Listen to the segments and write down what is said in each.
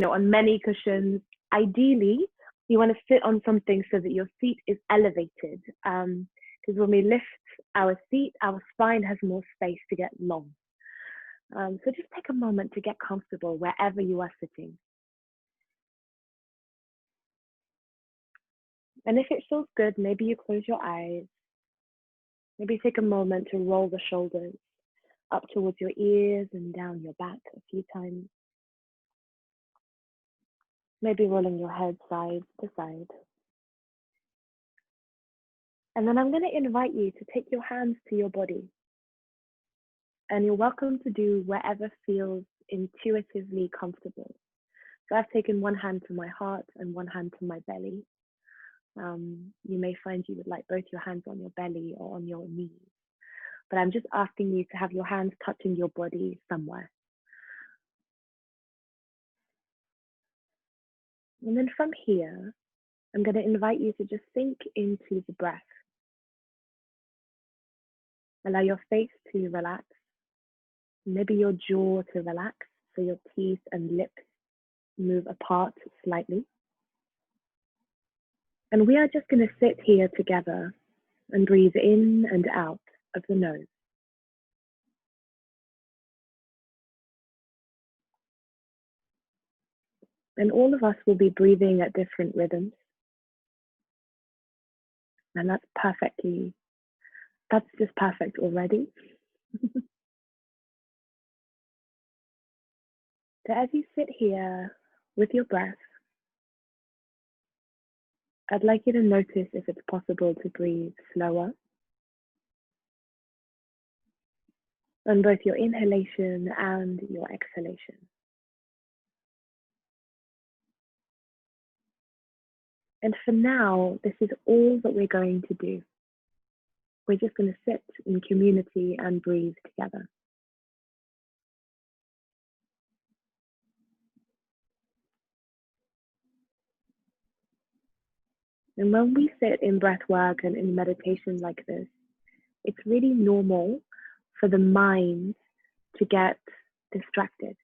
on many cushions. Ideally, you want to sit on something so that your seat is elevated. Because when we lift our seat, our spine has more space to get long. So just take a moment to get comfortable wherever you are sitting. And if it feels good, maybe you close your eyes. Maybe take a moment to roll the shoulders up towards your ears and down your back a few times. Maybe rolling your head side to side. And then I'm going to invite you to take your hands to your body. And you're welcome to do whatever feels intuitively comfortable. So I've taken one hand to my heart and one hand to my belly. You may find you would like both your hands on your belly or on your knees. But I'm just asking you to have your hands touching your body somewhere. And then from here, I'm going to invite you to just sink into the breath. Allow your face to relax. Maybe your jaw to relax, so your teeth and lips move apart slightly. And we are just going to sit here together and breathe in and out of the nose. And all of us will be breathing at different rhythms. And that's just perfect already. So as you sit here with your breath, I'd like you to notice if it's possible to breathe slower. On both your inhalation and your exhalation. And for now, this is all that we're going to do. We're just going to sit in community and breathe together. And when we sit in breath work and in meditation like this, it's really normal for the mind to get distracted,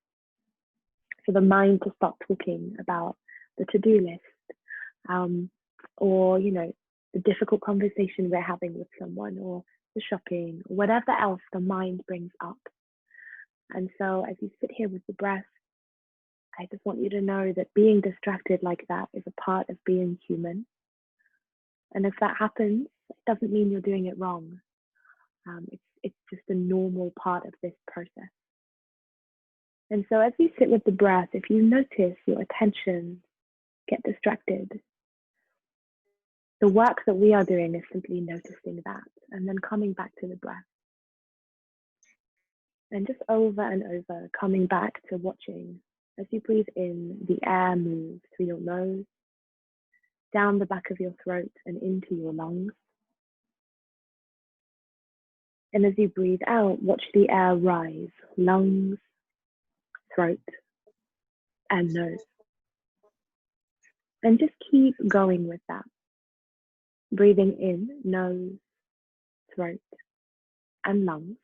for the mind to start talking about the to-do list, or the difficult conversation we're having with someone, or the shopping, or whatever else the mind brings up. And so as you sit here with the breath, I just want you to know that being distracted like that is a part of being human. And if that happens, it doesn't mean you're doing it wrong. It's just a normal part of this process. And so as we sit with the breath, if you notice your attention get distracted, the work that we are doing is simply noticing that and then coming back to the breath. And just over and over, coming back to watching. As you breathe in, the air moves through your nose, down the back of your throat and into your lungs. And as you breathe out, watch the air rise, lungs, throat, and nose. And just keep going with that. Breathing in, nose, throat, and lungs.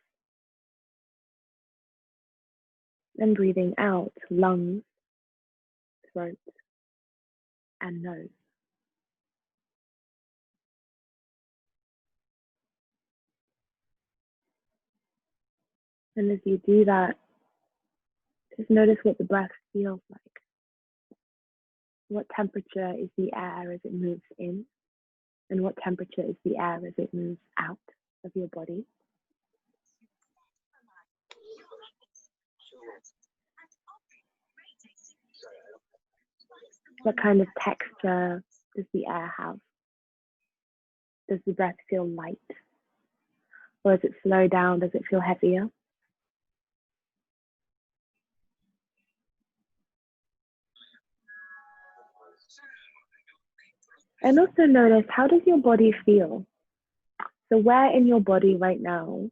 And breathing out, lungs, throat, and nose. And as you do that, just notice what the breath feels like. What temperature is the air as it moves in? And what temperature is the air as it moves out of your body? What kind of texture does the air have? Does the breath feel light? Or as it slows down, does it feel heavier? And also notice, how does your body feel? So where in your body right now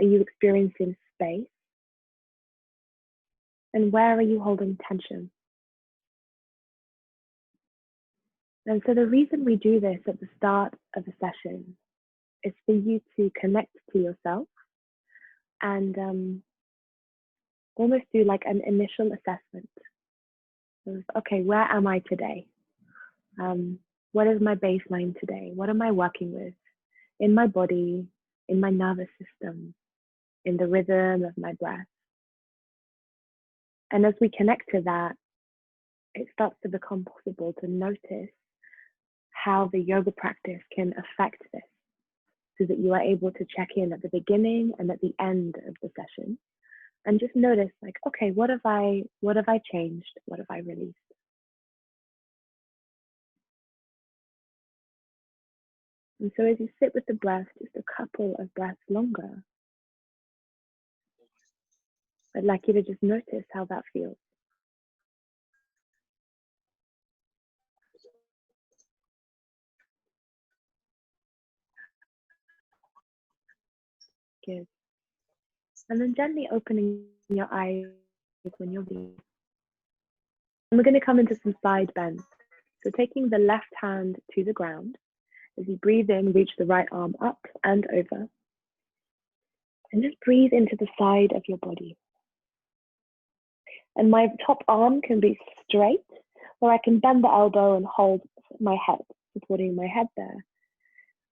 are you experiencing space? And where are you holding tension? And so the reason we do this at the start of a session is for you to connect to yourself and almost do like an initial assessment. Okay, where am I today? What is my baseline today? What am I working with in my body, in my nervous system, in the rhythm of my breath? And as we connect to that, it starts to become possible to notice how the yoga practice can affect this, so that you are able to check in at the beginning and at the end of the session and just notice, like, okay, what have I changed? What have I released? And so as you sit with the breath, just a couple of breaths longer, I'd like you to just notice how that feels. Good. And then gently opening your eyes when you're ready. And we're going to come into some side bends. So taking the left hand to the ground, as you breathe in, reach the right arm up and over. And just breathe into the side of your body. And my top arm can be straight, or I can bend the elbow and hold my head, supporting my head there.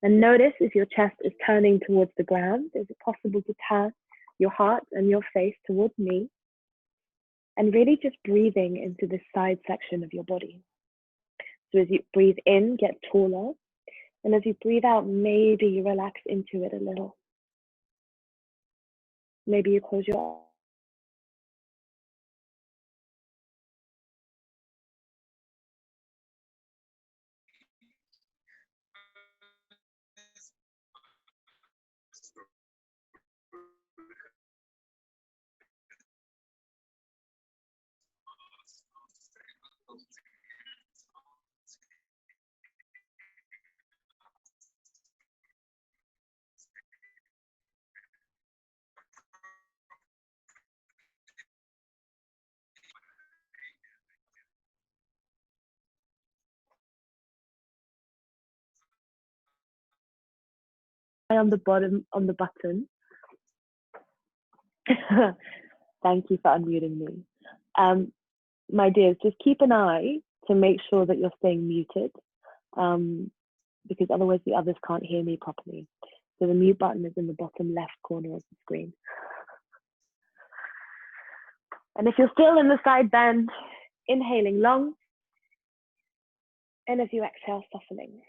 And notice if your chest is turning towards the ground, is it possible to turn your heart and your face towards me? And really just breathing into this side section of your body. So as you breathe in, get taller. And as you breathe out, maybe you relax into it a little. Maybe you close your eyes. On the bottom, on the button. Thank you for unmuting me. My dears, just keep an eye to make sure that you're staying muted, because otherwise the others can't hear me properly. So the mute button is in the bottom left corner of the screen. And if you're still in the side bend, inhaling long, and as you exhale, softening.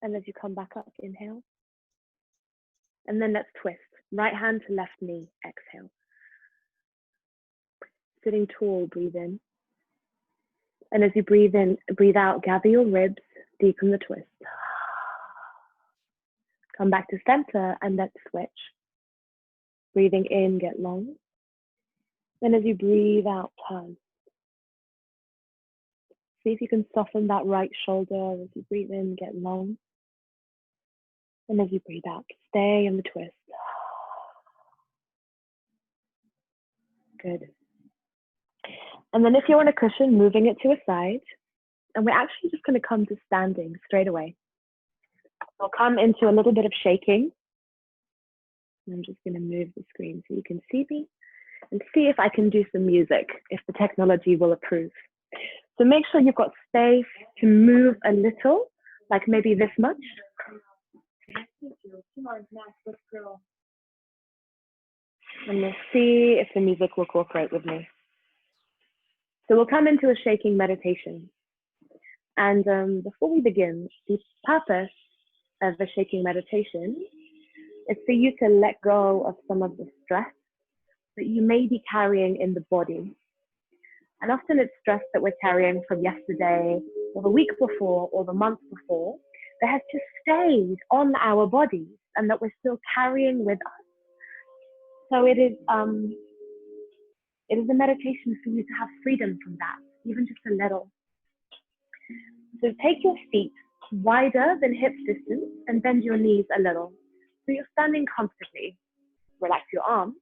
And as you come back up, inhale. And then let's twist. Right hand to left knee, exhale. Sitting tall, breathe in. And as you breathe in, breathe out, gather your ribs, deepen the twist. Come back to center and let's switch. Breathing in, get long. And as you breathe out, turn. See if you can soften that right shoulder as you breathe in, get long. And as you breathe out, stay in the twist. Good. And then if you're on a cushion, moving it to a side. And we're actually just going to come to standing straight away. We'll come into a little bit of shaking. I'm just going to move the screen so you can see me and see if I can do some music, if the technology will approve. So make sure you've got space to move a little, like maybe this much. And we'll see if the music will cooperate with me. So we'll come into a shaking meditation. And before we begin, the purpose of the shaking meditation is for you to let go of some of the stress that you may be carrying in the body. And often it's stress that we're carrying from yesterday or the week before or the month before that has just stayed on our bodies and that we're still carrying with us. So it is a meditation for you to have freedom from that, even just a little. So take your feet wider than hip distance and bend your knees a little. So you're standing comfortably. Relax your arms.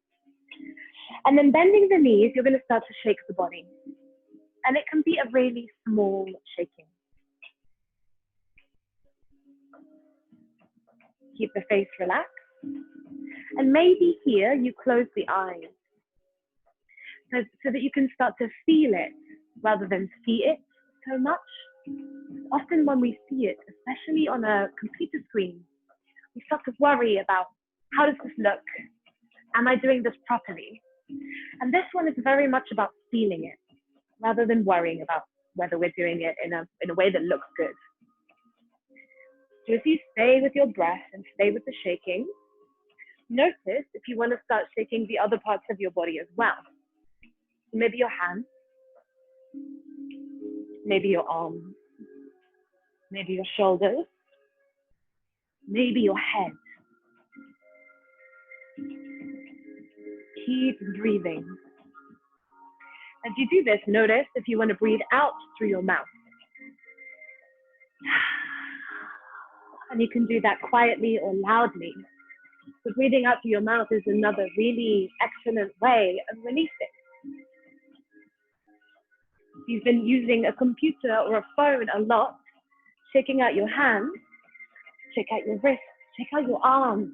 And then bending the knees, you're going to start to shake the body. And it can be a really small shaking. Keep the face relaxed. And maybe here you close the eyes. so that you can start to feel it rather than see it so much. Often when we see it, especially on a computer screen, we start to worry about, how does this look? Am I doing this properly? And this one is very much about feeling it rather than worrying about whether we're doing it in a way that looks good. So if you stay with your breath and stay with the shaking, notice if you want to start shaking the other parts of your body as well. Maybe your hands, maybe your arms, maybe your shoulders, maybe your head. Keep breathing. As you do this, notice if you want to breathe out through your mouth. And you can do that quietly or loudly. So breathing out through your mouth is another really excellent way of releasing. If you've been using a computer or a phone a lot, shaking out your hands, shake out your wrists, shake out your arms.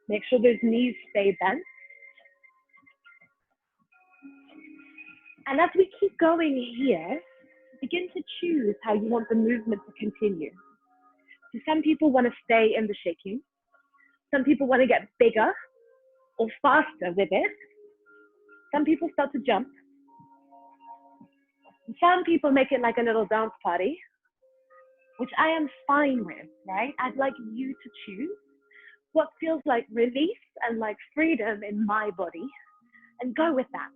Make sure those knees stay bent. And as we keep going here, begin to choose how you want the movement to continue. So some people want to stay in the shaking. Some people want to get bigger or faster with it. Some people start to jump. Some people make it like a little dance party, which I am fine with, right? I'd like you to choose what feels like release and like freedom in my body and go with that,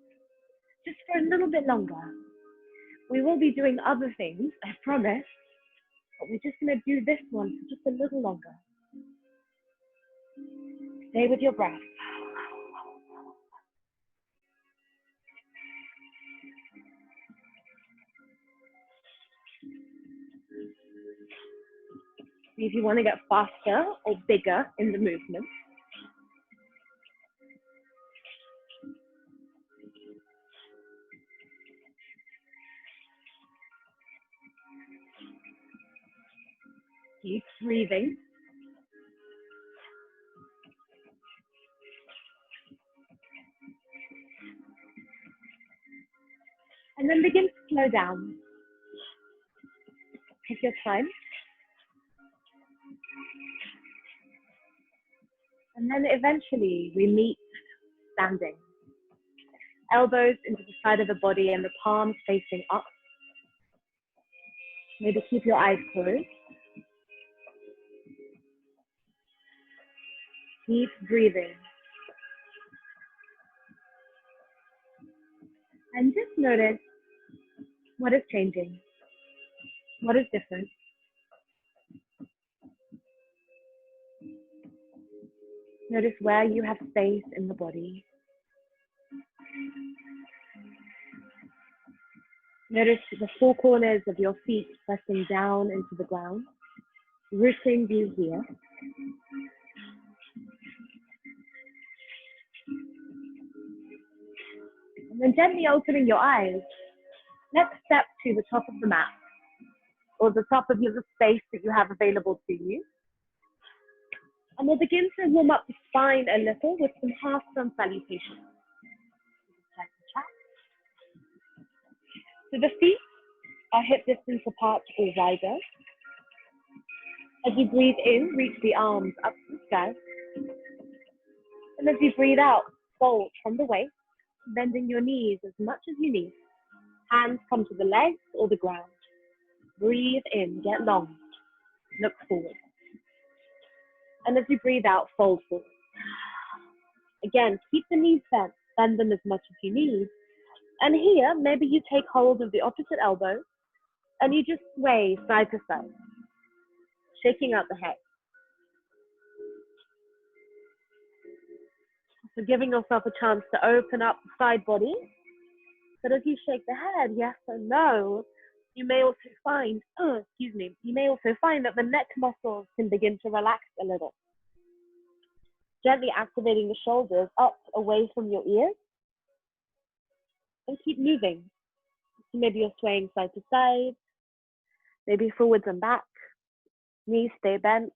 just for a little bit longer. We will be doing other things, I promise, but we're just gonna do this one for just a little longer. Stay with your breath. See if you want to get faster or bigger in the movement. Keep breathing. And then begin to slow down. Take your time. And then eventually we meet standing. Elbows into the side of the body and the palms facing up. Maybe keep your eyes closed. Keep breathing. And just notice what is changing, what is different. Notice where you have space in the body. Notice the four corners of your feet pressing down into the ground, rooting you here. And then gently opening your eyes, let's step to the top of the mat or the top of the space that you have available to you. And we'll begin to warm up the spine a little with some half sun salutations. So the feet are hip distance apart or wider. As you breathe in, reach the arms up to the sky. And as you breathe out, fold from the waist, bending your knees as much as you need. Hands come to the legs or the ground. Breathe in, get long, look forward. And as you breathe out, fold forward. Again, keep the knees bent, bend them as much as you need. And here, maybe you take hold of the opposite elbow and you just sway side to side, shaking out the head. So giving yourself a chance to open up the side body. But as you shake the head, yes and no, you may also find, you may also find that the neck muscles can begin to relax a little. Gently activating the shoulders up away from your ears. And keep moving. So maybe you're swaying side to side, maybe forwards and back, knees stay bent.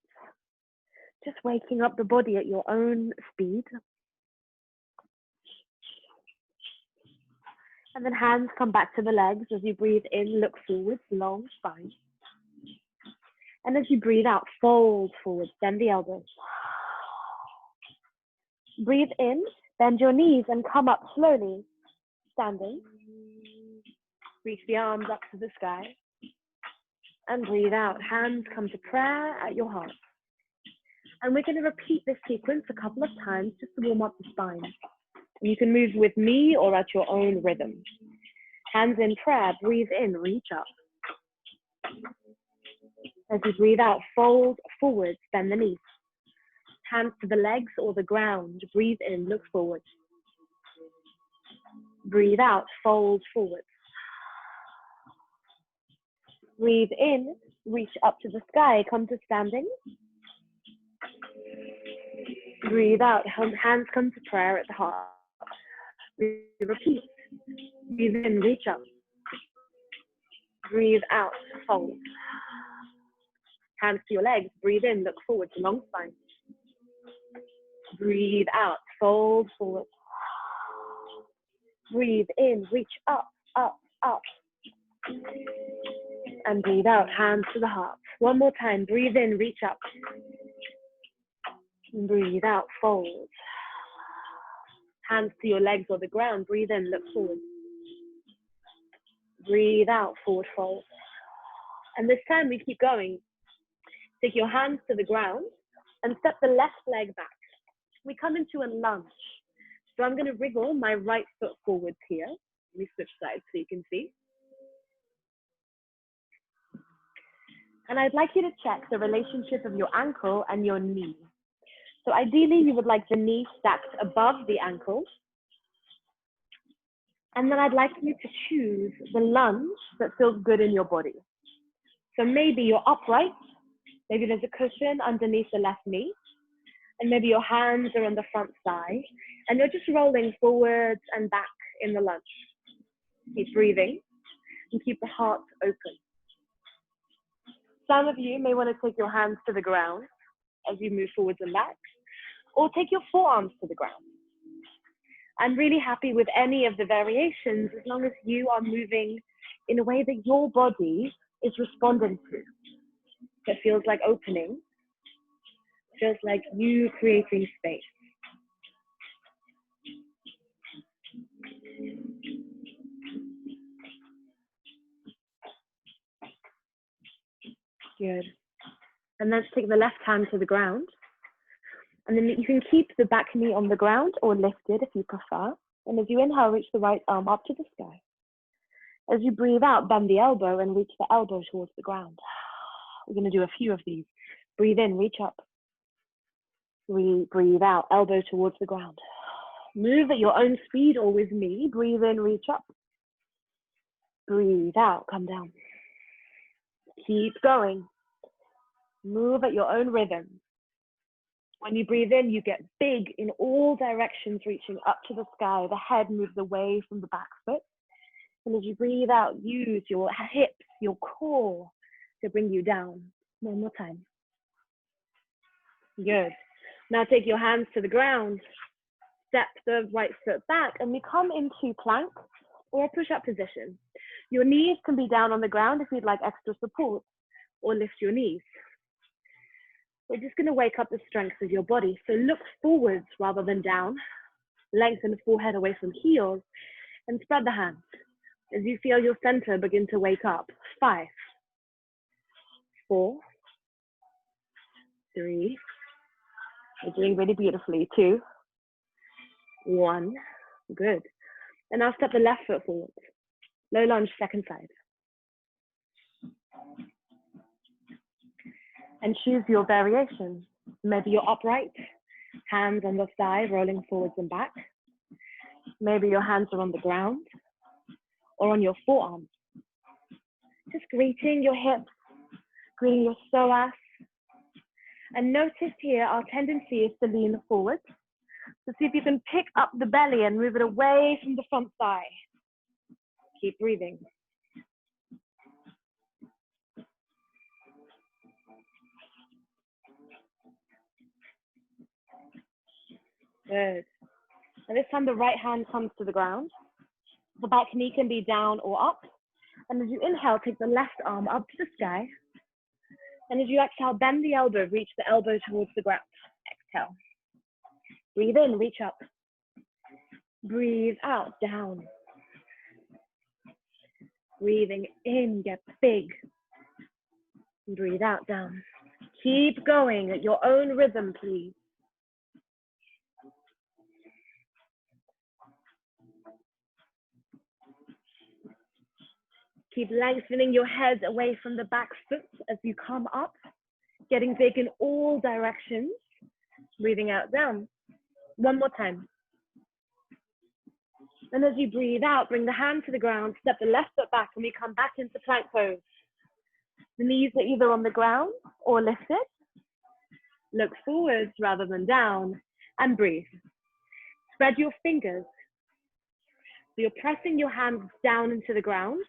Just waking up the body at your own speed. And then hands come back to the legs. As you breathe in, look forwards, long spine. And as you breathe out, fold forwards, bend the elbows. Breathe in, bend your knees and come up slowly, standing. Reach the arms up to the sky. And breathe out, hands come to prayer at your heart. And we're going to repeat this sequence a couple of times just to warm up the spine. And you can move with me or at your own rhythm. Hands in prayer, breathe in, reach up. As you breathe out, fold forwards, bend the knees. Hands to the legs or the ground, breathe in, look forward. Breathe out, fold forward. Breathe in, reach up to the sky, come to standing. Breathe out, hands come to prayer at the heart. Repeat. Breathe in, reach up. Breathe out, fold. Hands to your legs, breathe in, look forward to long spine. Breathe out, fold forward. Breathe in, reach up, up, up. And breathe out, hands to the heart. One more time, breathe in, reach up. Breathe out, fold. Hands to your legs or the ground, breathe in, look forward. Breathe out, forward fold. And this time we keep going. Take your hands to the ground and step the left leg back. We come into a lunge. So I'm going to wriggle my right foot forwards here. Let me switch sides so you can see. And I'd like you to check the relationship of your ankle and your knee. So ideally, you would like the knee stacked above the ankle. And then I'd like you to choose the lunge that feels good in your body. So maybe you're upright. Maybe there's a cushion underneath the left knee. And maybe your hands are on the front thigh. And you're just rolling forwards and back in the lunge. Keep breathing and keep the heart open. Some of you may want to take your hands to the ground as you move forwards and back, or take your forearms to the ground. I'm really happy with any of the variations as long as you are moving in a way that your body is responding to. It feels like opening, just like you creating space. Good. And let's take the left hand to the ground. And then you can keep the back knee on the ground or lift it if you prefer. And as you inhale, reach the right arm up to the sky. As you breathe out, bend the elbow and reach the elbow towards the ground. We're going to do a few of these. Breathe in, reach up. Breathe out, elbow towards the ground. Move at your own speed or with me. Breathe in, reach up. Breathe out, come down. Keep going. Move at your own rhythm. When you breathe in, you get big in all directions, reaching up to the sky. The head moves away from the back foot. And as you breathe out, use your hips, your core to bring you down. One more time. Good. Now take your hands to the ground. Step the right foot back and we come into plank or push-up position. Your knees can be down on the ground if you'd like extra support, or lift your knees. We're just going to wake up the strength of your body. So look forwards rather than down. Lengthen the forehead away from heels and spread the hands as you feel your center begin to wake up. 5, 4, 3, you're doing really beautifully. 2, 1, good. And now step the left foot forward. Low lunge, second side. And choose your variation. Maybe you're upright, hands on the thigh, rolling forwards and back. Maybe your hands are on the ground or on your forearms. Just greeting your hips, greeting your psoas. And notice here, our tendency is to lean forward. So see if you can pick up the belly and move it away from the front thigh. Keep breathing. Good. And this time the right hand comes to the ground. The back knee can be down or up. And as you inhale, take the left arm up to the sky. And as you exhale, bend the elbow, reach the elbow towards the ground. Exhale. Breathe in, reach up. Breathe out, down. Breathing in, get big. Breathe out, down. Keep going at your own rhythm, please. Keep lengthening your head away from the back foot as you come up, getting big in all directions. Breathing out, down. One more time. And as you breathe out, bring the hand to the ground, step the left foot back, and we come back into plank pose. The knees are either on the ground or lifted. Look forwards rather than down, and breathe. Spread your fingers. So you're pressing your hands down into the ground,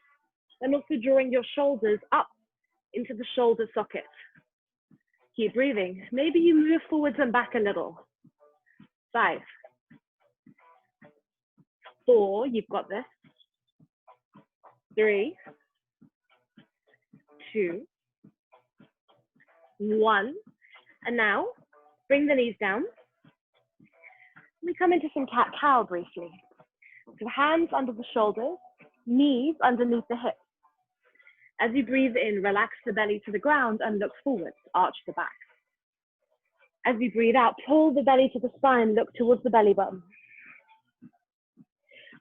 and also drawing your shoulders up into the shoulder socket. Keep breathing. Maybe you move forwards and back a little. 5, 4, you've got this. 3, 2, 1. And now, bring the knees down. We come into some cat-cow briefly. So hands under the shoulders, knees underneath the hips. As you breathe in, relax the belly to the ground and look forward, arch the back. As you breathe out, pull the belly to the spine, look towards the belly button.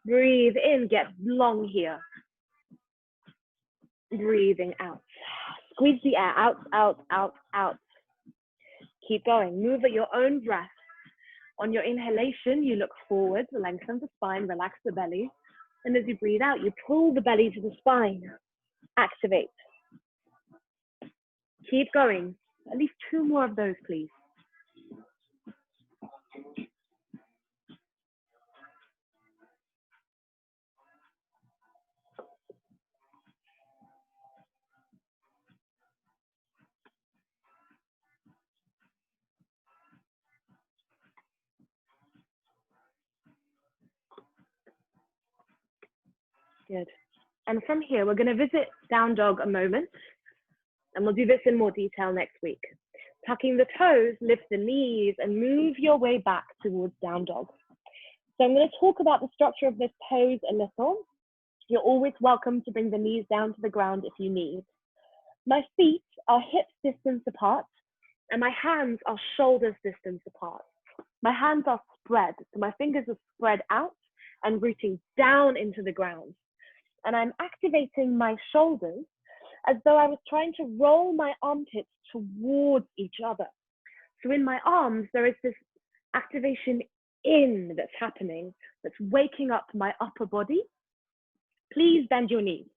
Breathe in, get long here. Breathing out. Squeeze the air out, out, out, out. Keep going, move at your own breath. On your inhalation, you look forward, lengthen the spine, relax the belly. And as you breathe out, you pull the belly to the spine. Activate. Keep going. At least 2 more of those, please. Good. And from here, we're going to visit down dog a moment, and we'll do this in more detail next week. Tucking the toes, lift the knees, and move your way back towards down dog. So I'm going to talk about the structure of this pose a little. You're always welcome to bring the knees down to the ground if you need. My feet are hips distance apart, and my hands are shoulders distance apart. My hands are spread, so my fingers are spread out and rooting down into the ground. And I'm activating my shoulders as though I was trying to roll my armpits towards each other. So in my arms, there is this activation in that's happening, that's waking up my upper body. Please bend your knees.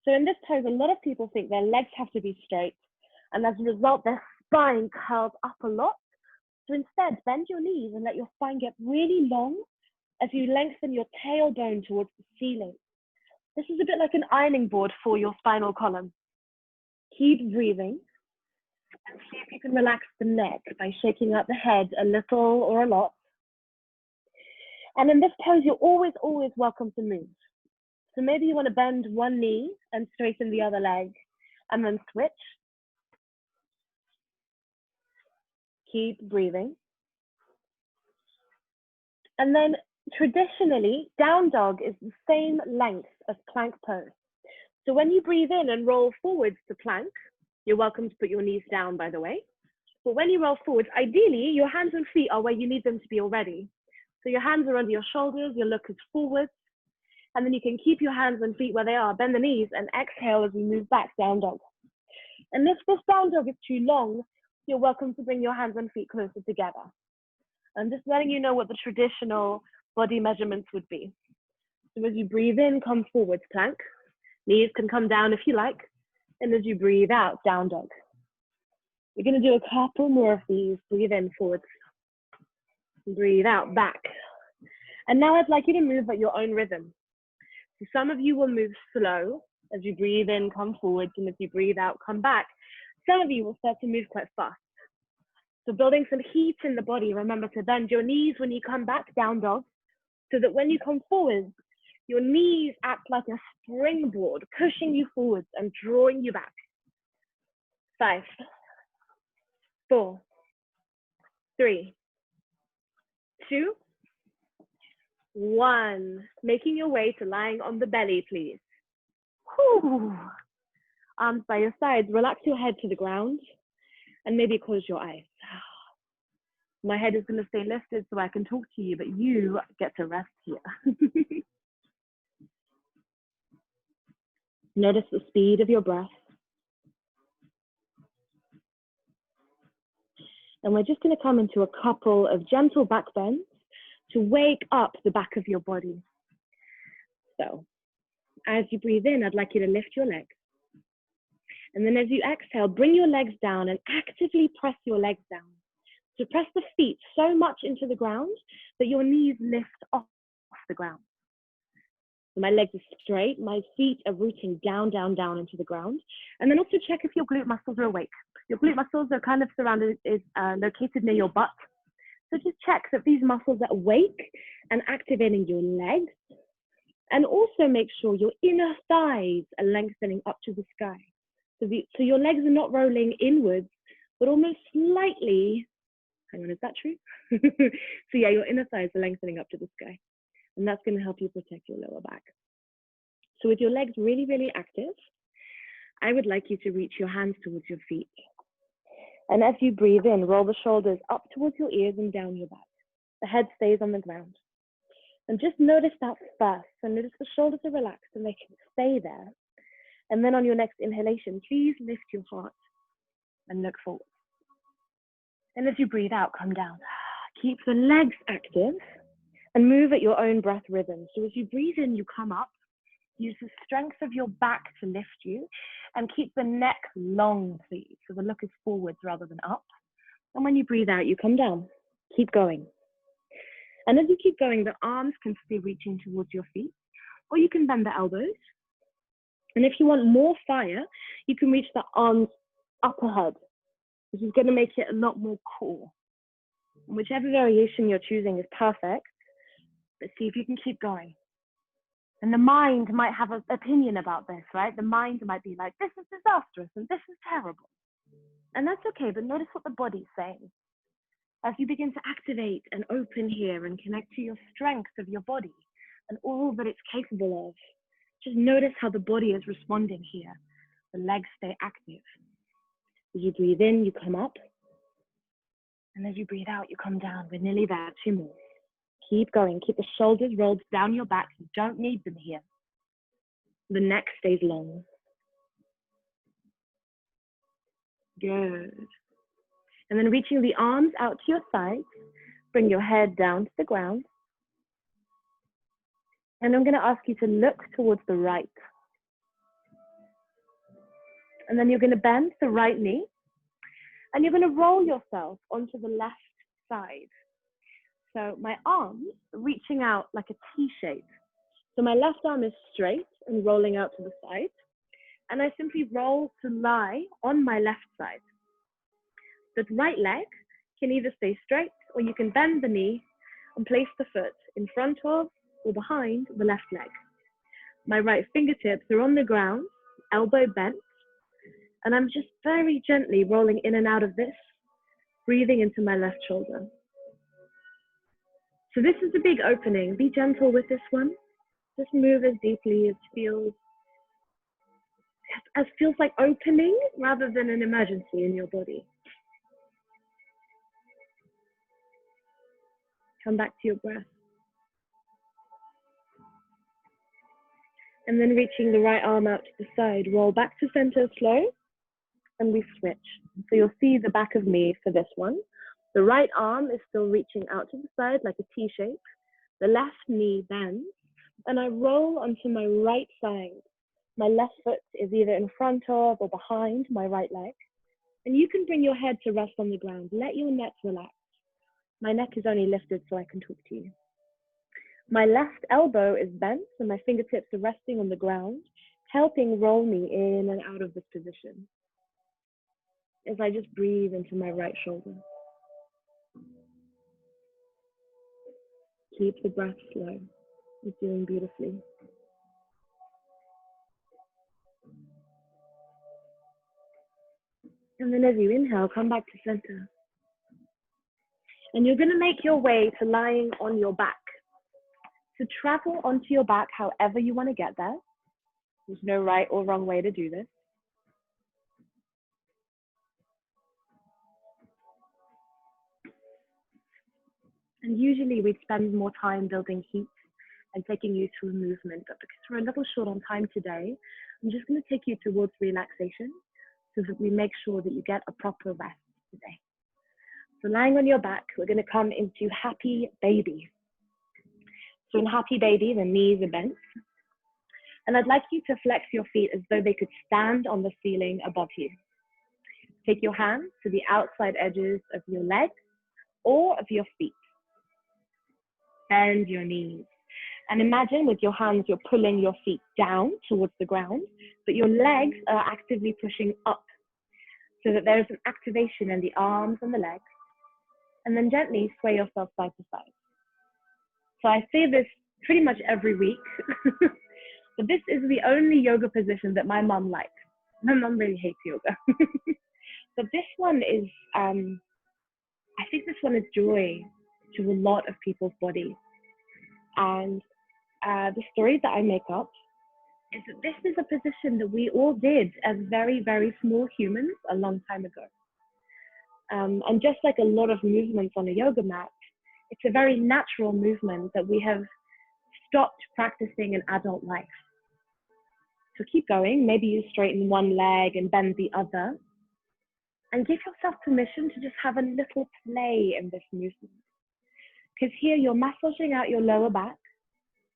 So in this pose, a lot of people think their legs have to be straight, and as a result, their spine curls up a lot. So instead, bend your knees and let your spine get really long as you lengthen your tailbone towards the ceiling. This is a bit like an ironing board for your spinal column. Keep breathing and see if you can relax the neck by shaking out the head a little or a lot. And in this pose, you're always, always welcome to move. So maybe you want to bend one knee and straighten the other leg and then switch. Keep breathing. And then traditionally, down dog is the same length as plank pose. So when you breathe in and roll forwards to plank, you're welcome to put your knees down, by the way. But when you roll forwards, ideally, your hands and feet are where you need them to be already. So your hands are under your shoulders, your look is forwards, and then you can keep your hands and feet where they are, bend the knees, and exhale as we move back, down dog. And if this down dog is too long, you're welcome to bring your hands and feet closer together. I'm just letting you know what the traditional body measurements would be. So as you breathe in, come forwards, plank. Knees can come down if you like. And as you breathe out, down dog. We're going to do a couple more of these. Breathe in, forwards. Breathe out, back. And now I'd like you to move at your own rhythm. So some of you will move slow. As you breathe in, come forwards. And as you breathe out, come back. Some of you will start to move quite fast. So building some heat in the body, remember to bend your knees when you come back, down dog, so that when you come forward, Your knees act like a springboard, pushing you forwards and drawing you back. 5, 4, 3, 2, 1. Making your way to lying on the belly, please. Whew. Arms by your sides. Relax your head to the ground and maybe close your eyes. My head is going to stay lifted so I can talk to you, but you get to rest here. Notice the speed of your breath. And we're just going to come into a couple of gentle back bends to wake up the back of your body. So as you breathe in, I'd like you to lift your legs. And then as you exhale, bring your legs down and actively press your legs down. So press the feet so much into the ground that your knees lift off the ground. So my legs are straight, my feet are rooting down, down, down into the ground. And then also check if your glute muscles are awake. Your glute muscles are kind of located near your butt. So just check that these muscles are awake and activating your legs. And also make sure your inner thighs are lengthening up to the sky. So your legs are not rolling inwards, but almost slightly, hang on, is that true? So yeah, your inner thighs are lengthening up to the sky. And that's going to help you protect your lower back. So with your legs really, really active, I would like you to reach your hands towards your feet. And as you breathe in, roll the shoulders up towards your ears and down your back. The head stays on the ground. And just notice that first. So notice the shoulders are relaxed and they can stay there. And then on your next inhalation, please lift your heart and look forward. And as you breathe out, come down. Keep the legs active and move at your own breath rhythm. So as you breathe in, you come up. Use the strength of your back to lift you and keep the neck long, please. So the look is forwards rather than up. And when you breathe out, you come down. Keep going. And as you keep going, the arms can stay reaching towards your feet, or you can bend the elbows. And if you want more fire, you can reach the arms up ahead, which is going to make it a lot more core. Whichever variation you're choosing is perfect, but see if you can keep going. And the mind might have an opinion about this, right? The mind might be like, this is disastrous and this is terrible. And that's okay, but notice what the body's saying. As you begin to activate and open here and connect to your strength of your body and all that it's capable of, just notice how the body is responding here. The legs stay active. As you breathe in, you come up. And as you breathe out, you come down. We're nearly there. 2 more. Keep going. Keep the shoulders rolled down your back. You don't need them here. The neck stays long. Good. And then reaching the arms out to your sides. Bring your head down to the ground. And I'm going to ask you to look towards the right. And then you're going to bend the right knee. And you're going to roll yourself onto the left side. So my arms are reaching out like a T shape. So my left arm is straight and rolling out to the side. And I simply roll to lie on my left side. The right leg can either stay straight or you can bend the knee and place the foot in front of or behind the left leg. My right fingertips are on the ground, elbow bent. And I'm just very gently rolling in and out of this, breathing into my left shoulder. So this is a big opening. Be gentle with this one. Just move as deeply as feels like opening rather than an emergency in your body. Come back to your breath. And then reaching the right arm out to the side, roll back to center slow, and we switch. So you'll see the back of me for this one. The right arm is still reaching out to the side like a T shape. The left knee bends, and I roll onto my right side. My left foot is either in front of or behind my right leg. And you can bring your head to rest on the ground. Let your neck relax. My neck is only lifted so I can talk to you. My left elbow is bent and my fingertips are resting on the ground, helping roll me in and out of this position. As I just breathe into my right shoulder. Keep the breath slow. You're doing beautifully. And then as you inhale, come back to center. And you're going to make your way to lying on your back. So travel onto your back however you want to get there. There's no right or wrong way to do this. And usually we'd spend more time building heat and taking you through movement, but because we're a little short on time today, I'm just going to take you towards relaxation so that we make sure that you get a proper rest today. So lying on your back, we're going to come into happy baby. So in happy baby, the knees are bent. And I'd like you to flex your feet as though they could stand on the ceiling above you. Take your hands to the outside edges of your legs or of your feet. Bend your knees. And imagine with your hands, you're pulling your feet down towards the ground, but your legs are actively pushing up so that there's an activation in the arms and the legs. And then gently sway yourself side to side. So I say this pretty much every week, but this is the only yoga position that my mom likes. My mom really hates yoga. But this one is, I think this one is joy to a lot of people's bodies. And the story that I make up is that this is a position that we all did as very, very small humans a long time ago. And just like a lot of movements on a yoga mat, it's a very natural movement that we have stopped practicing in adult life. So keep going. Maybe you straighten one leg and bend the other. And give yourself permission to just have a little play in this movement. Because here you're massaging out your lower back.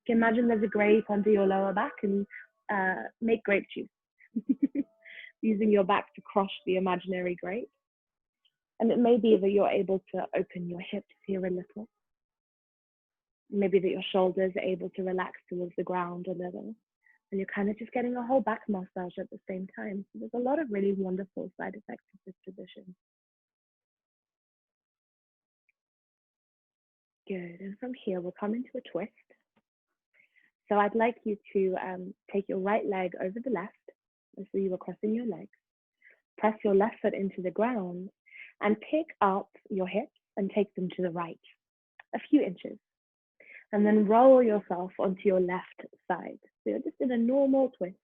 You can imagine there's a grape under your lower back and make grape juice. Using your back to crush the imaginary grape. And it may be that you're able to open your hips here a little. Maybe that your shoulders are able to relax towards the ground a little. And you're kind of just getting a whole back massage at the same time. So there's a lot of really wonderful side effects of this position. Good. And from here, we'll come into a twist. So I'd like you to take your right leg over the left, as though you were crossing your legs. Press your left foot into the ground and pick up your hips and take them to the right, a few inches. And then roll yourself onto your left side. So you're just in a normal twist.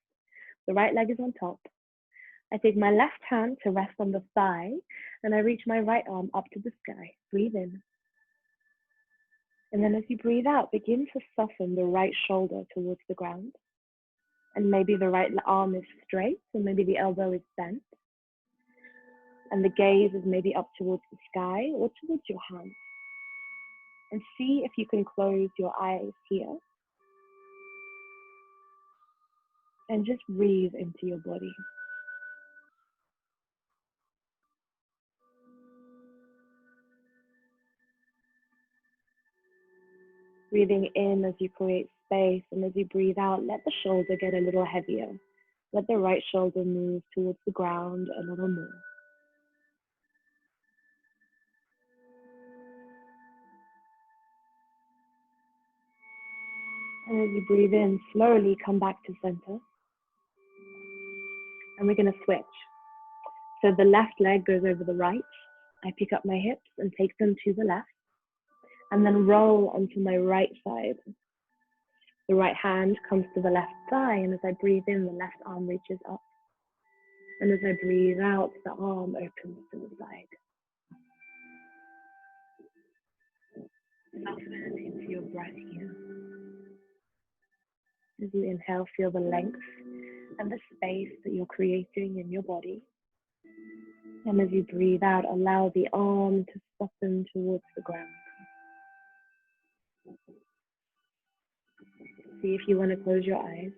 The right leg is on top. I take my left hand to rest on the thigh, and I reach my right arm up to the sky. Breathe in. And then as you breathe out, begin to soften the right shoulder towards the ground. And maybe the right arm is straight, or maybe the elbow is bent. And the gaze is maybe up towards the sky or towards your hands. And see if you can close your eyes here. And just breathe into your body. Breathing in as you create space, and as you breathe out, let the shoulder get a little heavier. Let the right shoulder move towards the ground a little more. And as you breathe in, slowly come back to center. And we're going to switch. So the left leg goes over the right. I pick up my hips and take them to the left. And then roll onto my right side. The right hand comes to the left thigh, and as I breathe in, the left arm reaches up. And as I breathe out, the arm opens to the side. Soften into your breath here. As you inhale, feel the length and the space that you're creating in your body. And as you breathe out, allow the arm to soften towards the ground. See if you want to close your eyes.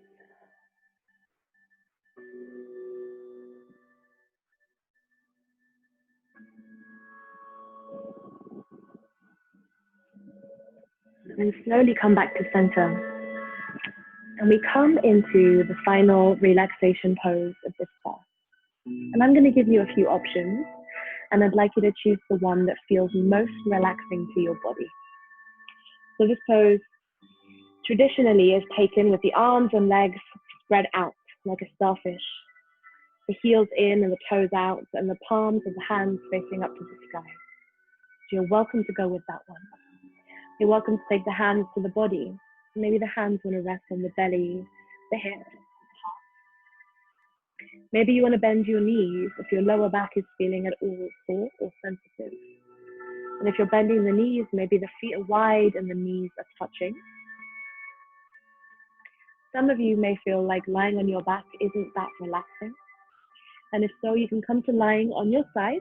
And slowly come back to center. And we come into the final relaxation pose of this class. And I'm going to give you a few options. And I'd like you to choose the one that feels most relaxing to your body. So this pose traditionally is taken with the arms and legs spread out like a starfish. The heels in and the toes out, and the palms of the hands facing up to the sky. So you're welcome to go with that one. You're welcome to take the hands to the body. Maybe the hands want to rest on the belly, the hips. Maybe you want to bend your knees if your lower back is feeling at all sore or sensitive. And if you're bending the knees, maybe the feet are wide and the knees are touching. Some of you may feel like lying on your back isn't that relaxing. And if so, you can come to lying on your side,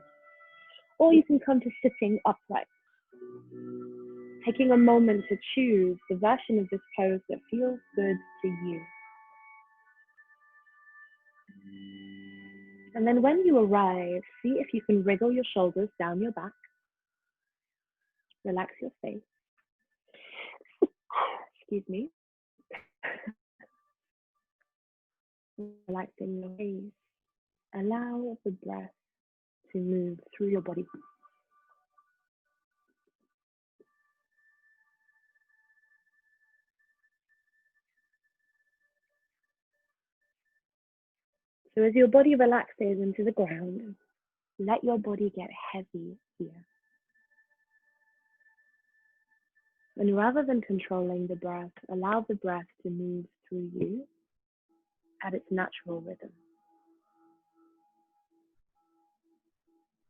or you can come to sitting upright. Taking a moment to choose the version of this pose that feels good to you. And then when you arrive, see if you can wriggle your shoulders down your back. Relax your face. Excuse me. Relaxing your face. Allow the breath to move through your body. So as your body relaxes into the ground, let your body get heavy here. And rather than controlling the breath, allow the breath to move through you at its natural rhythm.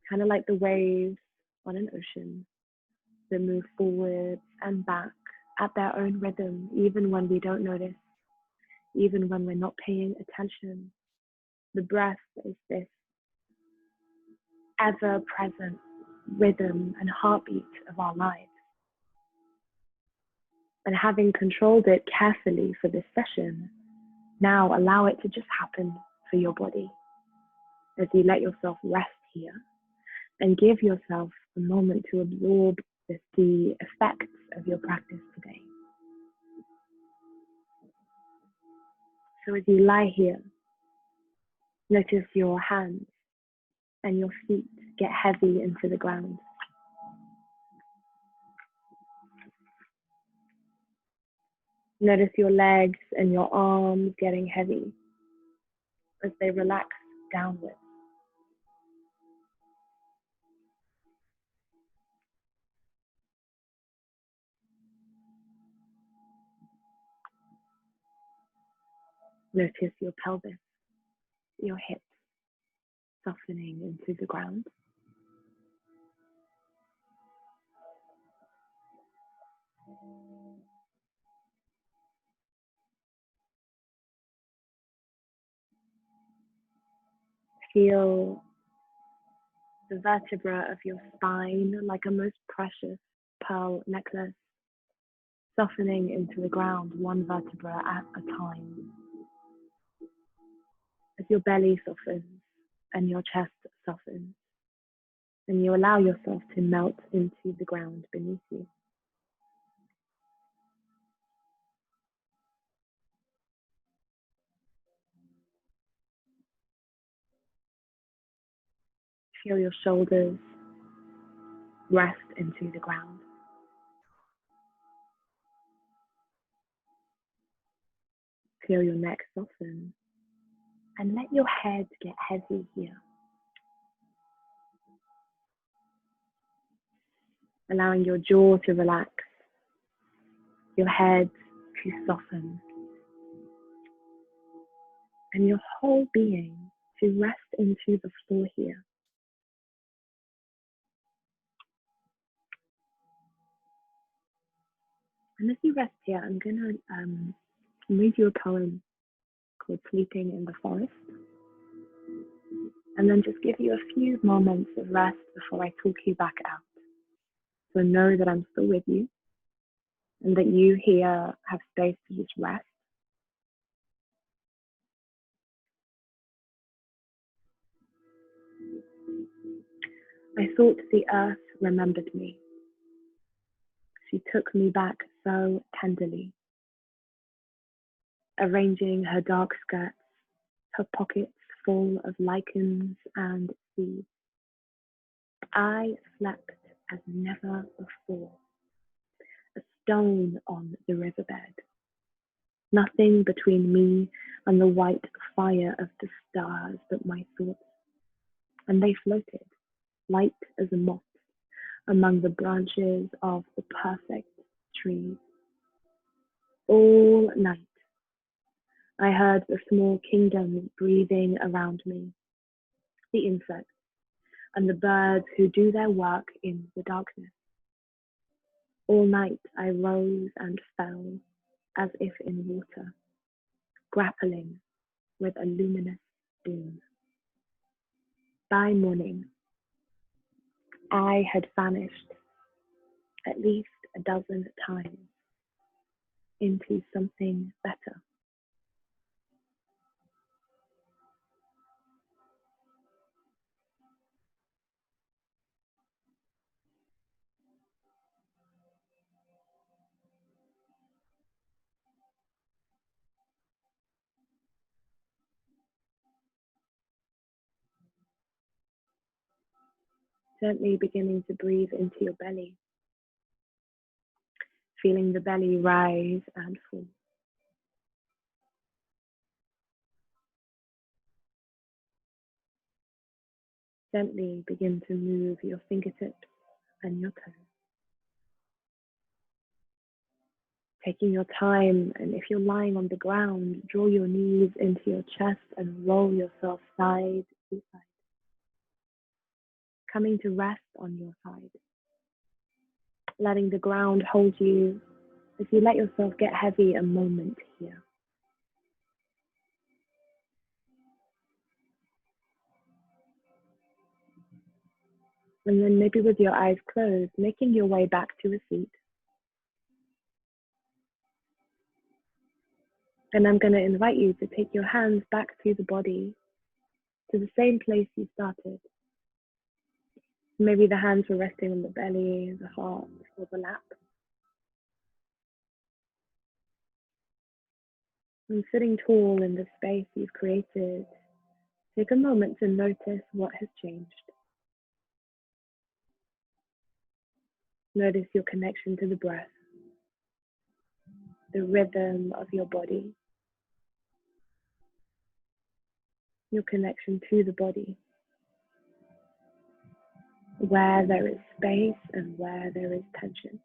Kind of like the waves on an ocean that move forwards and back at their own rhythm, even when we don't notice, even when we're not paying attention. The breath is this ever-present rhythm and heartbeat of our lives. And having controlled it carefully for this session, now allow it to just happen for your body as you let yourself rest here and give yourself a moment to absorb the effects of your practice today. So as you lie here, notice your hands and your feet get heavy into the ground. Notice your legs and your arms getting heavy as they relax downwards. Notice your pelvis, your hips softening into the ground. Feel the vertebra of your spine like a most precious pearl necklace, softening into the ground one vertebra at a time. As your belly softens and your chest softens, and you allow yourself to melt into the ground beneath you. Feel your shoulders rest into the ground. Feel your neck soften and let your head get heavy here. Allowing your jaw to relax, your head to soften, and your whole being to rest into the floor here. And as you rest here, I'm going to read you a poem called Sleeping in the Forest, and then just give you a few moments of rest before I talk you back out. So know that I'm still with you and that you here have space to just rest. I thought the earth remembered me. She took me back so tenderly, arranging her dark skirts, her pockets full of lichens and seeds. I slept as never before, a stone on the riverbed. Nothing between me and the white fire of the stars but my thoughts. And they floated, light as a moth, among the branches of the perfect trees. All night, I heard the small kingdoms breathing around me, the insects and the birds who do their work in the darkness. All night I rose and fell as if in water, grappling with a luminous doom. By morning, I had vanished at least a dozen times into something better. Gently beginning to breathe into your belly, feeling the belly rise and fall. Gently begin to move your fingertips and your toes. Taking your time, and if you're lying on the ground, draw your knees into your chest and roll yourself side to side, coming to rest on your side, letting the ground hold you as you let yourself get heavy a moment here. And then maybe with your eyes closed, making your way back to a seat. And I'm going to invite you to take your hands back to the body, to the same place you started. Maybe the hands were resting on the belly, the heart, or the lap. And sitting tall in the space you've created, take a moment to notice what has changed. Notice your connection to the breath, the rhythm of your body, your connection to the body, where there is space and where there is tension.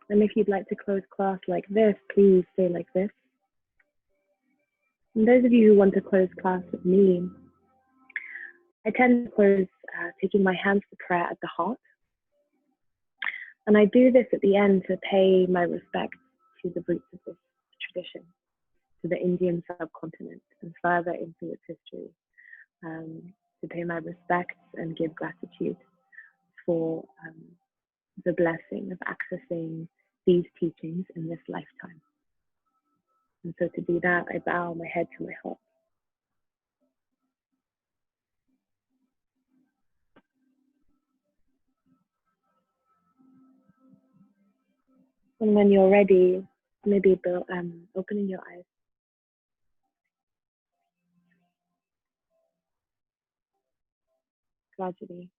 And if you'd like to close class like this, please stay like this. And those of you who want to close class with me, I tend to close taking my hands to prayer at the heart. And I do this at the end to pay my respects to the roots of this tradition, to the Indian subcontinent and further into its history, to pay my respects and give gratitude for the blessing of accessing these teachings in this lifetime. And so to do that, I bow my head to my heart. And when you're ready, maybe opening your eyes. Gradually